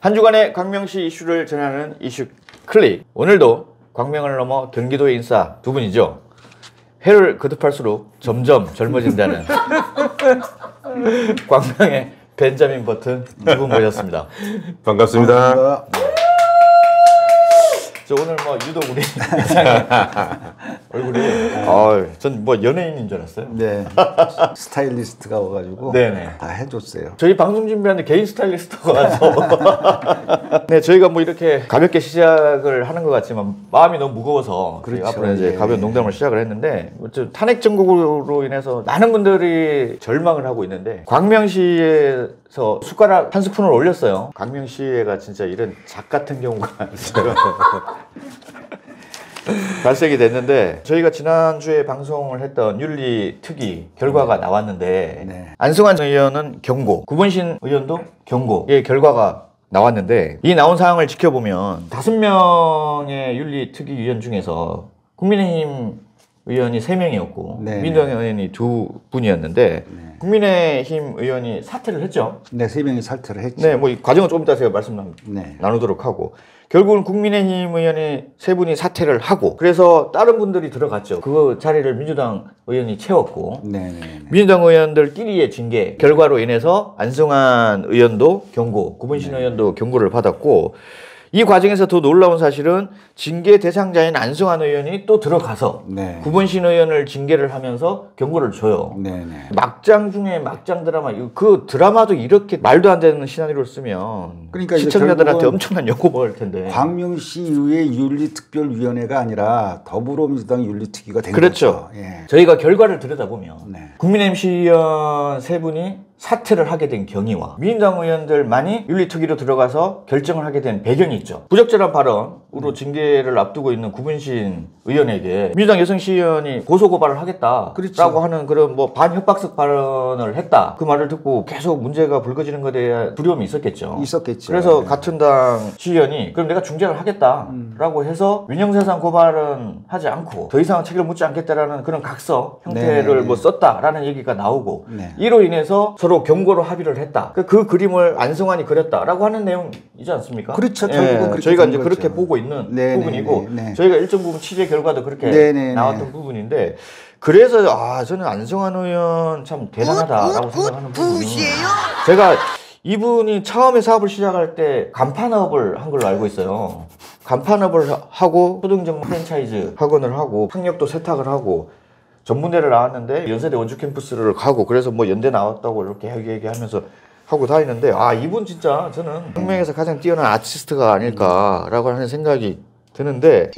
한 주간의 광명시 이슈를 전하는 이슈 클릭. 오늘도 광명을 넘어 경기도의 인싸 두 분이죠. 해를 거듭할수록 점점 젊어진다는 광명의 벤자민 버튼 두 분 모셨습니다. 반갑습니다. 저 오늘 유독 우리 얼굴이 전 연예인인 줄 알았어요. 네. 스타일리스트가 와가지고 네네. 다 해줬어요. 저희 방송 준비하는데 개인 스타일리스트가 와서 네, 저희가 이렇게 가볍게 시작을 하는 것 같지만 마음이 너무 무거워서 그렇죠. 앞으로 이제 예. 가벼운 농담을 시작을 했는데 탄핵 정국으로 인해서 많은 분들이 절망을 하고 있는데 광명시에서 숟가락 한 스푼을 올렸어요. 광명시에가 진짜 이런 작 같은 경우가 발생이 됐는데 저희가 지난주에 방송을 했던 윤리특위 결과가 나왔는데 네. 안승환 의원은 경고, 구본신 의원도 경고의 결과가 나왔는데 이 나온 상황을 지켜보면 5명의 윤리특위위원 중에서 국민의힘 의원이 3명이었고 네. 민주당 의원이 2분이었는데 네. 국민의힘 의원이 사퇴를 했죠. 네, 3명이 사퇴를 했죠. 네, 이 과정은 조금 이따 제가 말씀 네. 나누도록 하고 결국은 국민의힘 의원이 3분이 사퇴를 하고 그래서 다른 분들이 들어갔죠. 그 자리를 민주당 의원이 채웠고 네. 민주당 의원들끼리의 징계 결과로 인해서 안승환 의원도 경고, 구본신 의원도 경고를 받았고 이 과정에서 더 놀라운 사실은 징계 대상자인 안승환 의원이 또 들어가서 네. 구본신 의원을 징계를 하면서 경고를 줘요. 네. 막장 중에 막장 드라마, 그 드라마도 이렇게 말도 안 되는 시나리오를 쓰면 그러니까 시청자들한테 엄청난 요구 먹을 텐데. 광명시의회 윤리특별위원회가 아니라 더불어민주당 윤리특위가 된 그렇죠. 거죠. 예. 저희가 결과를 들여다보면 네. 국민의힘 시의원 3분이 사퇴를 하게 된 경위와 민주당 의원들만이 윤리특위로 들어가서 결정을 하게 된 배경이 있죠. 부적절한 발언으로 징계를 앞두고 있는 구본신 의원에게 민주당 여성시의원이 고소고발을 하겠다라고 그렇죠. 하는 그런 반협박성 발언을 했다. 그 말을 듣고 계속 문제가 불거지는 것에 대한 두려움이 있었겠죠. 있었겠죠. 그래서 네. 같은 당 시의원이 그럼 내가 중재를 하겠다라고 해서 민영사상 고발은 하지 않고 더 이상 책임을 묻지 않겠다라는 그런 각서 형태를 네. 썼다라는 얘기가 나오고 네. 이로 인해서 서로 경고로 합의를 했다. 그 그림을 안승환이 그렸다라고 하는 내용이지 않습니까? 그렇죠. 결국은 그렇게 저희가 된 이제 거죠. 그렇게 보고 있는 네, 부분이고 네. 저희가 일정 부분 취재 결과도 그렇게 네. 나왔던 부분인데 그래서 저는 안승환 의원 참 대단하다라고 생각하는 부분이 제가 이분이 처음에 사업을 시작할 때 간판업을 한 걸로 알고 있어요. 간판업을 하고 초등점 프랜차이즈 학원을 하고 학력도 세탁을 하고 전문대를 나왔는데 연세대 원주 캠퍼스를 가고 그래서 연대 나왔다고 이렇게 얘기하면서 하고 다니는데 이분 진짜 저는 광명에서 가장 뛰어난 아티스트가 아닐까라고 하는 생각이 드는데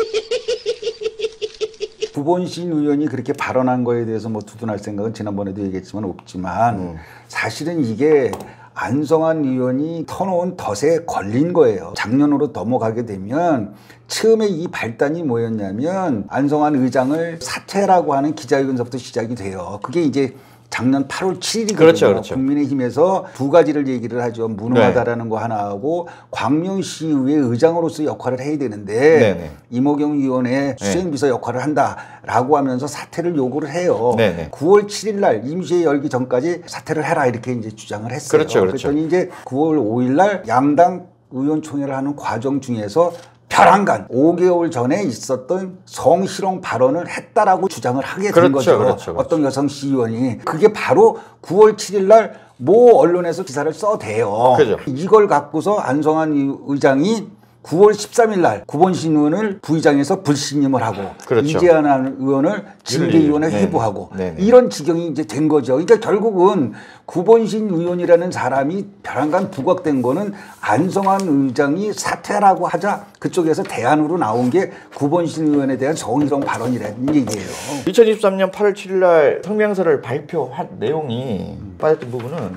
구본신 의원이 그렇게 발언한 거에 대해서 두둔할 생각은 지난번에도 얘기했지만 없지만 사실은 이게 안승환 의원이 터놓은 덫에 걸린 거예요. 작년으로 넘어가게 되면 처음에 이 발단이 뭐였냐면 안승환 의장을 사퇴라고 하는 기자회견서부터 시작이 돼요. 그게 이제 작년 8월 7일이거든요. 그렇죠. 국민의힘에서 두 가지를 얘기를 하죠. 무능하다라는 거 하나하고 광명시의회 의장으로서 역할을 해야 되는데 이모경 의원의 수행비서 역할을 한다라고 하면서 사퇴를 요구를 해요. 9월 7일 날 임시회 열기 전까지 사퇴를 해라 이렇게 이제 주장을 했어요. 그렇죠. 그랬더니 이제 9월 5일 날 양당 의원총회를 하는 과정 중에서 벼랑간 5개월 전에 있었던 성희롱 발언을 했다라고 주장을 하게 된 거죠. 그렇죠. 어떤 여성 시의원이. 그게 바로 9월 7일 날 모 언론에서 기사를 써대요. 그죠. 이걸 갖고서 안승환 의장이 9월 13일 날 구본신 의원을 부의장에서 불신임을 하고 이재한 의원을 징계위원회 회부하고 이런 지경이 이제 된 거죠. 그러니까 결국은 구본신 의원이라는 사람이 벼랑간 부각된 거는 안승환 의장이 사퇴라고 하자 그쪽에서 대안으로 나온 게 구본신 의원에 대한 성희롱 발언이라는 얘기예요. 2023년 8월 7일 날 성명서를 발표한 내용이 빠졌던 부분은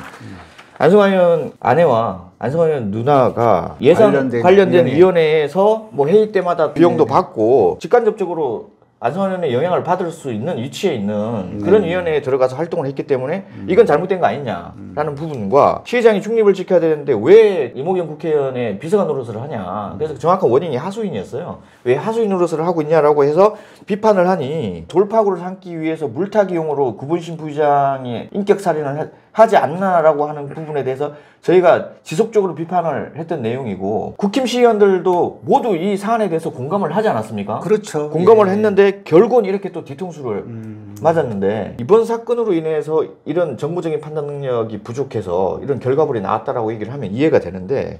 안승환 의원 아내와 안승환 의원 누나가 예산 관련된 위원회에서 회의 때마다 비용도 받고 직간접적으로 안승환 의원의 영향을 받을 수 있는 위치에 있는 그런 위원회에 들어가서 활동을 했기 때문에 이건 잘못된 거 아니냐라는 부분과 시의장이 중립을 지켜야 되는데 왜 이모경 국회의원의 비서관 노릇을 하냐. 그래서 정확한 원인이 하수인이었어요. 왜 하수인 노릇을 하고 있냐라고 해서 비판을 하니 돌파구를 삼기 위해서 물타기용으로 구본신 부의장이 인격살인을 하지 않나라고 하는 부분에 대해서 저희가 지속적으로 비판을 했던 내용이고 국힘 시의원들도 모두 이 사안에 대해서 공감을 하지 않았습니까? 그렇죠. 공감을 했는데 결국은 이렇게 또 뒤통수를 맞았는데 이번 사건으로 인해서 이런 정무적인 판단 능력이 부족해서 이런 결과물이 나왔다라고 얘기를 하면 이해가 되는데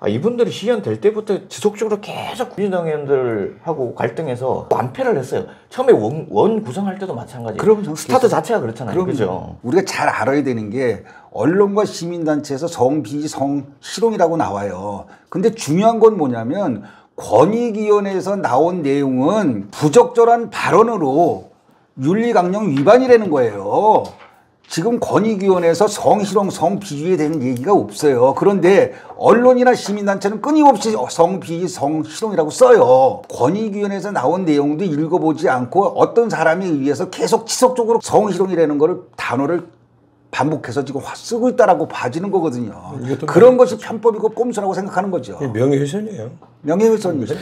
이분들이 시의원 될 때부터 지속적으로 계속 민주당 의원들하고 갈등해서 완패를 했어요. 처음에 원 구성할 때도 마찬가지. 그럼 스타트 자체가 그렇잖아요. 그죠? 우리가 잘 알아야 되는 게 언론과 시민단체에서 성비지 성실용이라고 나와요. 근데 중요한 건 뭐냐면 권익위원회에서 나온 내용은 부적절한 발언으로 윤리강령 위반이라는 거예요. 지금 권익위원회에서 성희롱, 성비주에 대한 얘기가 없어요. 그런데 언론이나 시민단체는 끊임없이 성비주, 성희롱이라고 써요. 권익위원회에서 나온 내용도 읽어보지 않고 어떤 사람에 의해서 계속 지속적으로 성희롱이라는 단어를 반복해서 지금 쓰고 있다라고 봐지는 거거든요. 그런 것이 편법이고 꼼수라고 생각하는 거죠. 명예훼손이에요. 명예훼손이죠.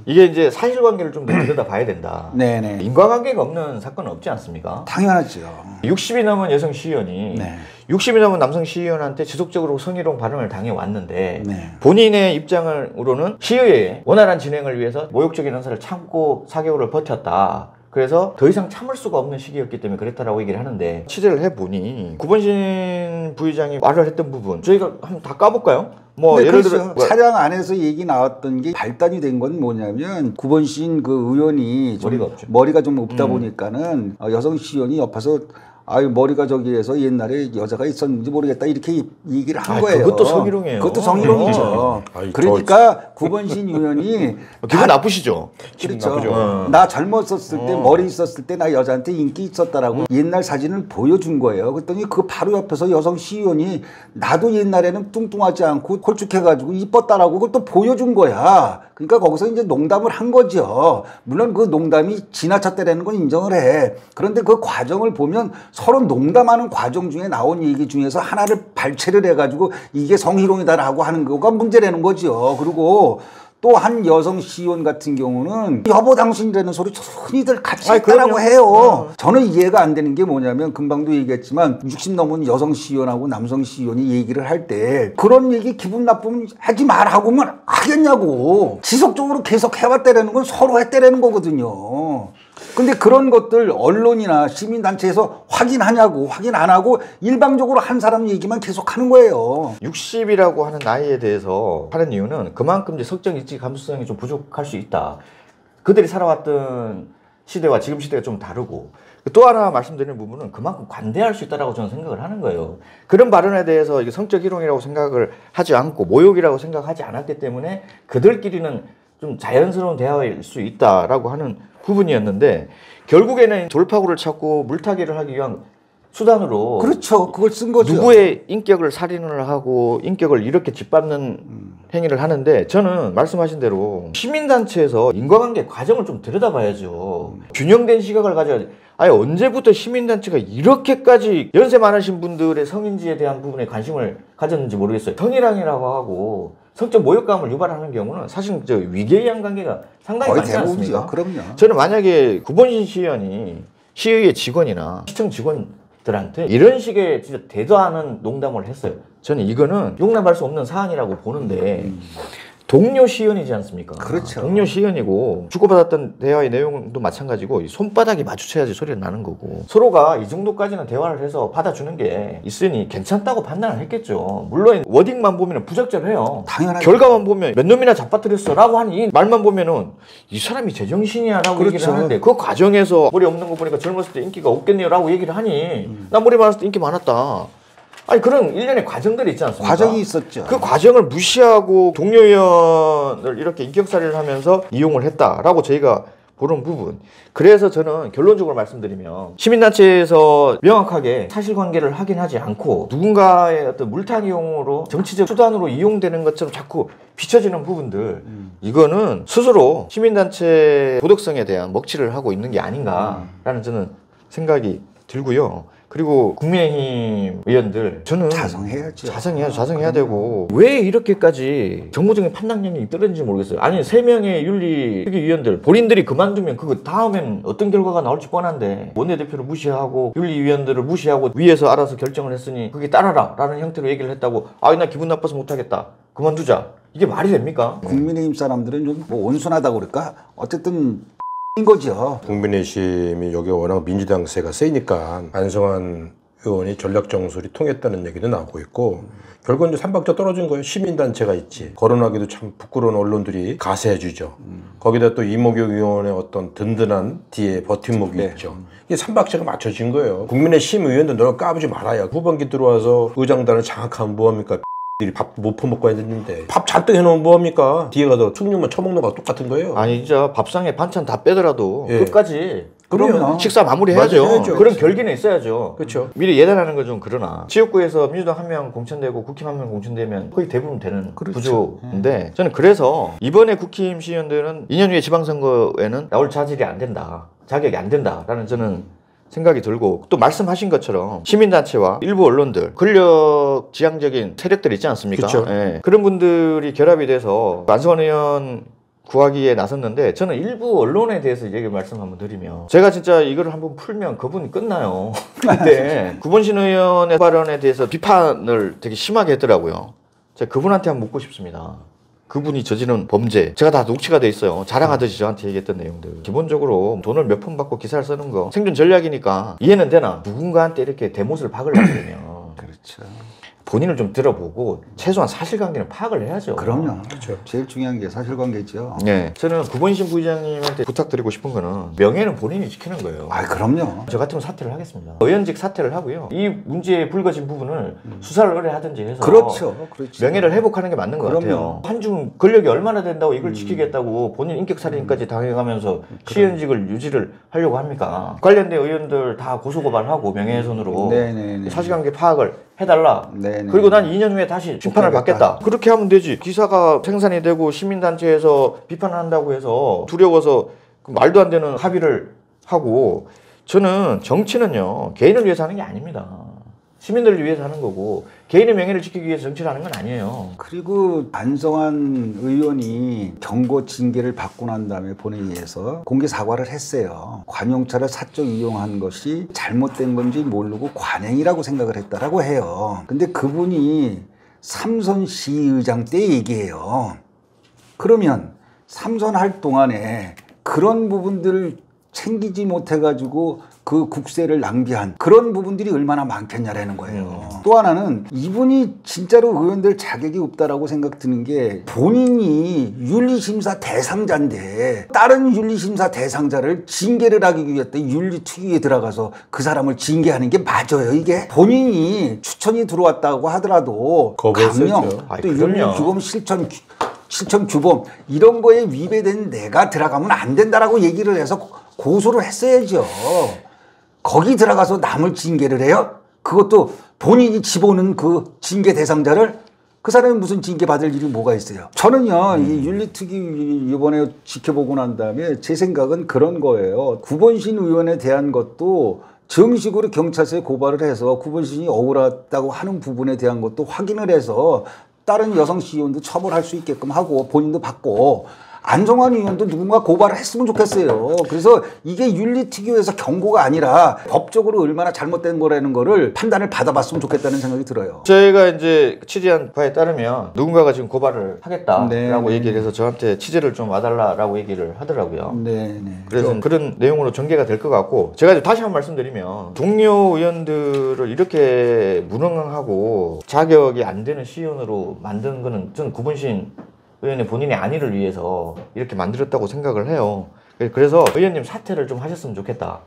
이게 이제 사실관계를 좀 더 들여다봐야 된다. 네네. 인과관계가 없는 사건은 없지 않습니까? 당연하죠. 60이 넘은 여성 시의원이 60이 넘은 남성 시의원한테 지속적으로 성희롱 발언을 당해왔는데 본인의 입장으로는 시의회의 원활한 진행을 위해서 모욕적인 언사를 참고 4개월을 버텼다. 그래서 더 이상 참을 수가 없는 시기였기 때문에 그랬다라고 얘기를 하는데 취재를 해보니 구본신 부의장이 말을 했던 부분 저희가 한번 다 까볼까요? 뭐 예를 들어 차량 안에서 얘기 나왔던 게 발단이 된 건 뭐냐면 구본신 그 의원이 머리가 좀 없다 보니까는 여성 시의원이 옆에서 머리가 저기에서 옛날에 여자가 있었는지 모르겠다 이렇게 얘기를 한 거예요. 그것도 성희롱이에요. 그것도 성희롱이죠. 그러니까 구본신 의원이 기분 나쁘시죠? 그렇죠. 나 젊었었을 때 머리 있었을 때 나 여자한테 인기 있었다라고 옛날 사진을 보여준 거예요. 그랬더니 그 바로 옆에서 여성 시의원이 나도 옛날에는 뚱뚱하지 않고 홀쭉해가지고 이뻤다라고 그걸 또 보여준 거야. 그러니까 거기서 이제 농담을 한 거죠. 물론 그 농담이 지나쳤다라는 건 인정을 해. 그런데 그 과정을 보면 서로 농담하는 과정 중에 나온 얘기 중에서 하나를 발췌를 해가지고 이게 성희롱이다라고 하는 거가 문제라는 거죠. 그리고 또 한 여성 시의원 같은 경우는 여보 당신이라는 소리 흔히들 같이 했다라고 해요. 저는 이해가 안 되는 게 뭐냐면 금방도 얘기했지만 60 넘은 여성 시의원하고 남성 시의원이 얘기를 할 때 그런 얘기 기분 나쁘면 하지 말라고만 하겠냐고. 지속적으로 계속 해왔다라는 건 서로 했다라는 거거든요. 근데 그런 것들 언론이나 시민단체에서 확인하냐고 확인 안 하고 일방적으로 한 사람 얘기만 계속 하는 거예요. 60이라고 하는 나이에 대해서 하는 이유는 그만큼 이제 석정 일치 감수성이 좀 부족할 수 있다. 그들이 살아왔던 시대와 지금 시대가 좀 다르고 또 하나 말씀드리는 부분은 그만큼 관대할 수 있다라고 저는 생각을 하는 거예요. 그런 발언에 대해서 이게 성적 희롱이라고 생각을 하지 않고 모욕이라고 생각하지 않았기 때문에 그들끼리는 좀 자연스러운 대화일 수 있다라고 하는 부분이었는데 결국에는 돌파구를 찾고 물타기를 하기 위한 수단으로 그렇죠. 그걸 쓴 거죠. 누구의 인격을 살인을 하고 인격을 이렇게 짓밟는 행위를 하는데 저는 말씀하신 대로 시민단체에서 인과관계 과정을 좀 들여다봐야죠. 균형된 시각을 가져야지. 언제부터 시민단체가 이렇게까지 연세 많으신 분들의 성인지에 대한 부분에 관심을 가졌는지 모르겠어요. 성희롱이라고 하고 성적 모욕감을 유발하는 경우는 사실 저 위계이한 관계가 상당히 많지 않습니까? 그럼요. 저는 만약에 구본신 시의원이 시의회 직원이나 시청 직원들한테 이런 식의 진짜 대도하는 농담을 했어요. 저는 이거는 용납할 수 없는 사안이라고 보는데 동료 시의원이지 않습니까? 그렇죠. 동료 시의원이고 주고받았던 대화의 내용도 마찬가지고 손바닥이 마주쳐야지 소리가 나는 거고 서로가 이 정도까지는 대화를 해서 받아주는 게 있으니 괜찮다고 판단을 했겠죠. 물론 워딩만 보면 부적절해요. 당연하죠. 결과만 보면 몇 놈이나 잡아뜨렸어 라고 하는 이 말만 보면은 이 사람이 제정신이야 라고 그렇죠. 얘기를 하는데 그 과정에서 머리 없는 거 보니까 젊었을 때 인기가 없겠네요 라고 얘기를 하니 나 머리 많았을 때 인기 많았다. 그런 일련의 과정들이 있지 않습니까? 과정이 있었죠. 그 과정을 무시하고 동료 의원을 이렇게 인격살이를 하면서 이용을 했다라고 저희가 보는 부분. 그래서 저는 결론적으로 말씀드리면 시민단체에서 명확하게 사실관계를 확인하지 않고 누군가의 어떤 물타기용으로 정치적 수단으로 이용되는 것처럼 자꾸 비춰지는 부분들 이거는 스스로 시민단체 도덕성에 대한 먹칠을 하고 있는 게 아닌가라는 저는 생각이 들고요. 그리고 국민의힘 의원들 저는 자성해야죠. 자성해야 되고 왜 이렇게까지 정무적인 판단력이 떨어진지 모르겠어요. 아니 3명의 윤리위원들 본인들이 그만두면 그거 다음엔 어떤 결과가 나올지 뻔한데 원내대표를 무시하고 윤리위원들을 무시하고 위에서 알아서 결정을 했으니 그게 따라라 라는 형태로 얘기를 했다고 나 기분 나빠서 못하겠다 그만두자 이게 말이 됩니까? 국민의힘 사람들은 좀 뭐 온순하다고 그럴까? 어쨌든 인 거죠. 국민의힘이 여기 워낙 민주당세가 세니까 안성환 의원이 전략정술이 통했다는 얘기도 나오고 있고 결국은 이제 3박자 떨어진 거예요. 시민단체가 있지. 거론하기도 참 부끄러운 언론들이 가세해주죠. 거기다 또 이목욕 의원의 어떤 든든한 뒤에 버팀목이 있죠. 이게 3박자가 맞춰진 거예요. 국민의 심의원들 너가 까부지 말아요. 후반기 들어와서 의장단을 장악하면 뭐합니까? 밥 못 퍼먹고 했는데 밥 잔뜩 해놓으면 뭐합니까? 뒤에 가서 충육만 처먹는 거랑 똑같은 거예요. 아니 진짜 밥상에 반찬 다 빼더라도 끝까지 그러면 식사 마무리해야죠. 해야죠. 그런 결기는 있어야죠. 그렇죠. 미리 예단하는 건 좀 그러나 지역구에서 민주당 1명 공천되고 국힘 1명 공천되면 거의 대부분 되는 구조인데 저는 그래서 이번에 국힘 시의원들은 2년 후에 지방선거에는 나올 자질이 안 된다. 자격이 안 된다라는 저는 생각이 들고 또 말씀하신 것처럼 시민단체와 일부 언론들 권력 지향적인 세력들 있지 않습니까? 예. 그런 분들이 결합이 돼서 안성환 의원 구하기에 나섰는데 저는 일부 언론에 대해서 얘기 말씀 한번 드리면 제가 진짜 이거를 한번 풀면 그분이 끝나요. 근데 구본신 의원의 발언에 대해서 비판을 되게 심하게 했더라고요. 제가 그분한테 한번 묻고 싶습니다. 그분이 저지른 범죄 제가 다 녹취가 돼 있어요. 자랑하듯이 저한테 얘기했던 내용들. 기본적으로 돈을 몇 푼 받고 기사를 쓰는 거 생존 전략이니까 이해는 되나 누군가한테 이렇게 대못을 박으려면 그렇죠. 본인을 좀 들어보고 최소한 사실관계는 파악을 해야죠. 그럼요. 그렇죠. 제일 중요한 게 사실관계죠. 네, 저는 구본신 부의장님한테 부탁드리고 싶은 거는 명예는 본인이 지키는 거예요. 그럼요. 저 같으면 사퇴를 하겠습니다. 의원직 사퇴를 하고요. 이 문제에 불거진 부분을 수사를 의뢰하든지 해서 그렇죠. 명예를 회복하는 게 맞는 것 그럼요. 같아요. 한중 권력이 얼마나 된다고 이걸 지키겠다고 본인 인격살인까지 당해가면서 시의원직을 유지를 하려고 합니까? 관련된 의원들 다 고소고발하고 명예훼손으로 사실관계 파악을 해달라. 그리고 난 2년 후에 다시 심판을 받겠다. 그렇게 하면 되지. 기사가 생산이 되고 시민단체에서 비판한다고 해서 두려워서 말도 안 되는 합의를 하고 저는 정치는요 개인을 위해서 하는 게 아닙니다. 시민들을 위해서 하는 거고 개인의 명예를 지키기 위해서 정치를 하는 건 아니에요. 그리고 안성환 의원이 경고 징계를 받고 난 다음에 본회의에서 공개 사과를 했어요. 관용차를 사적 이용한 것이 잘못된 건지 모르고 관행이라고 생각을 했다라고 해요. 근데 그분이 삼선 시의장 때 얘기해요. 그러면 삼선 할 동안에 그런 부분들을 챙기지 못해가지고 그 국세를 낭비한 그런 부분들이 얼마나 많겠냐라는 거예요. 또 하나는 이분이 진짜로 의원들 자격이 없다라고 생각 드는 게 본인이 윤리심사 대상자인데 다른 윤리심사 대상자를 징계를 하기 위해 윤리특위에 들어가서 그 사람을 징계하는 게 맞아요. 이게 본인이 추천이 들어왔다고 하더라도 강령 또 윤리규범 실천 규범 이런 거에 위배된 내가 들어가면 안 된다라고 얘기를 해서 고소를 했어야죠. 거기 들어가서 남을 징계를 해요? 그것도 본인이 집어오는 그 징계 대상자를 그 사람이 무슨 징계 받을 일이 뭐가 있어요? 저는요, 이 윤리특위 이번에 지켜보고 난 다음에 제 생각은 그런 거예요. 구본신 의원에 대한 것도 정식으로 경찰서에 고발을 해서 구본신이 억울하다고 하는 부분에 대한 것도 확인을 해서 다른 여성 시의원도 처벌할 수 있게끔 하고 본인도 받고 안성환 의원도 누군가 고발을 했으면 좋겠어요. 그래서 이게 윤리특위에서 경고가 아니라 법적으로 얼마나 잘못된 거라는 거를 판단을 받아봤으면 좋겠다는 생각이 들어요. 저희가 이제 취재한 바에 따르면 누군가가 지금 고발을 하겠다라고 얘기를 해서 저한테 취재를 좀 와달라라고 얘기를 하더라고요. 그래서 그런 내용으로 전개가 될 것 같고 제가 이제 다시 한번 말씀드리면 동료 의원들을 이렇게 무능하고 자격이 안 되는 시의원으로 만든 거는 저는 구본신 의원이 본인의 안위를 위해서 이렇게 만들었다고 생각을 해요. 그래서 의원님 사퇴를 좀 하셨으면 좋겠다.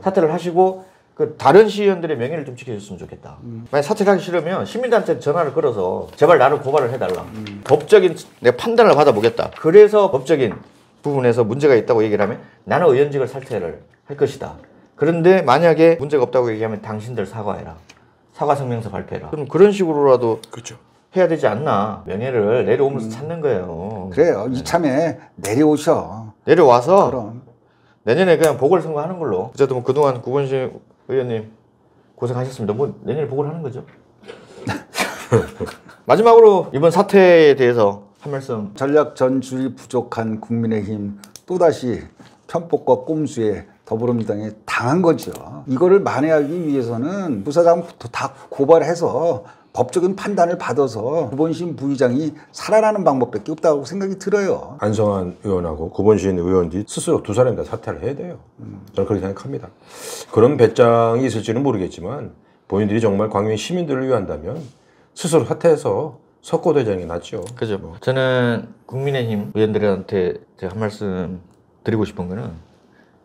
사퇴를 하시고 그 다른 시의원들의 명예를 좀 지켜줬으면 좋겠다. 만약 사퇴를 하기 싫으면 시민단체 전화를 걸어서 제발 나를 고발을 해달라. 법적인 내가 판단을 받아보겠다. 그래서 법적인 부분에서 문제가 있다고 얘기를 하면 나는 의원직을 사퇴를 할 것이다. 그런데 만약에 문제가 없다고 얘기하면 당신들 사과해라. 사과 성명서 발표해라. 그럼 그런 식으로라도 그렇죠. 해야 되지 않나. 명예를 내려오면서 찾는 거예요. 그래요. 이참에 내려오셔. 내려와서 그럼. 내년에 그냥 보궐선거 하는 걸로. 어쨌든 뭐 그동안 구본신 의원님 고생하셨습니다. 뭐 내년에 보고를 하는 거죠. 마지막으로 이번 사태에 대해서 한 말씀. 전략 전술이 부족한 국민의힘 또다시 편법과 꼼수에 더불어민주당에 당한 거죠. 이거를 만회하기 위해서는 부사장부터 다 고발해서 법적인 판단을 받아서 구본신 부의장이 살아나는 방법밖에 없다고 생각이 들어요. 안성환 의원하고 구본신 의원들이 스스로 두 사람이 다 사퇴를 해야 돼요. 저는 그렇게 생각합니다. 그런 배짱이 있을지는 모르겠지만 본인들이 정말 광명 시민들을 위한다면 스스로 사퇴해서 석고대장이 낫죠. 그죠. 뭐. 저는 국민의힘 의원들한테 제가 한 말씀 드리고 싶은 거는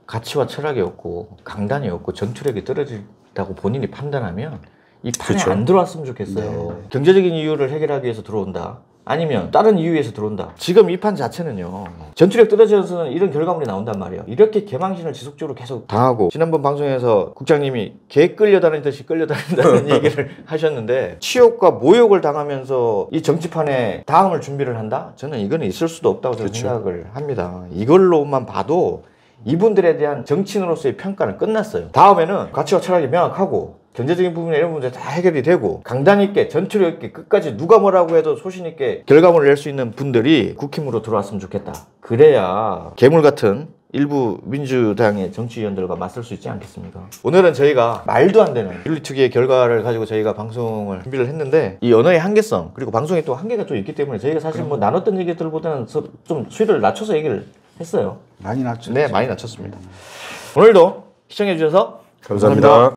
가치와 철학이 없고 강단이 없고 전투력이 떨어진다고 본인이 판단하면 이 판에 그쵸. 안 들어왔으면 좋겠어요. 경제적인 이유를 해결하기 위해서 들어온다. 아니면 다른 이유에서 들어온다. 지금 이 판 자체는요. 전투력 떨어져서는 이런 결과물이 나온단 말이에요. 이렇게 개망신을 지속적으로 계속 당하고 지난번 방송에서 국장님이 개 끌려다니듯이 끌려다닌다는 얘기를 하셨는데 치욕과 모욕을 당하면서 이 정치판에 다음을 준비를 한다? 저는 이거는 있을 수도 없다고 저는 생각을 합니다. 이걸로만 봐도 이분들에 대한 정치인으로서의 평가는 끝났어요. 다음에는 가치와 철학이 명확하고 경제적인 부분에 이런 문제 다 해결이 되고 강단 있게 전투력 있게 끝까지 누가 뭐라고 해도 소신 있게 결과물을 낼 수 있는 분들이 국힘으로 들어왔으면 좋겠다. 그래야 괴물 같은 일부 민주당의 정치위원들과 맞설 수 있지 않겠습니까? 오늘은 저희가 말도 안 되는 윤리특위의 결과를 가지고 저희가 방송을 준비를 했는데 이 언어의 한계성 그리고 방송에 또 한계가 좀 있기 때문에 저희가 사실 뭐 나눴던 얘기들보다는 좀 수위를 낮춰서 얘기를 했어요. 많이 낮죠. 네, 많이 낮췄습니다. 오늘도 시청해 주셔서 감사합니다.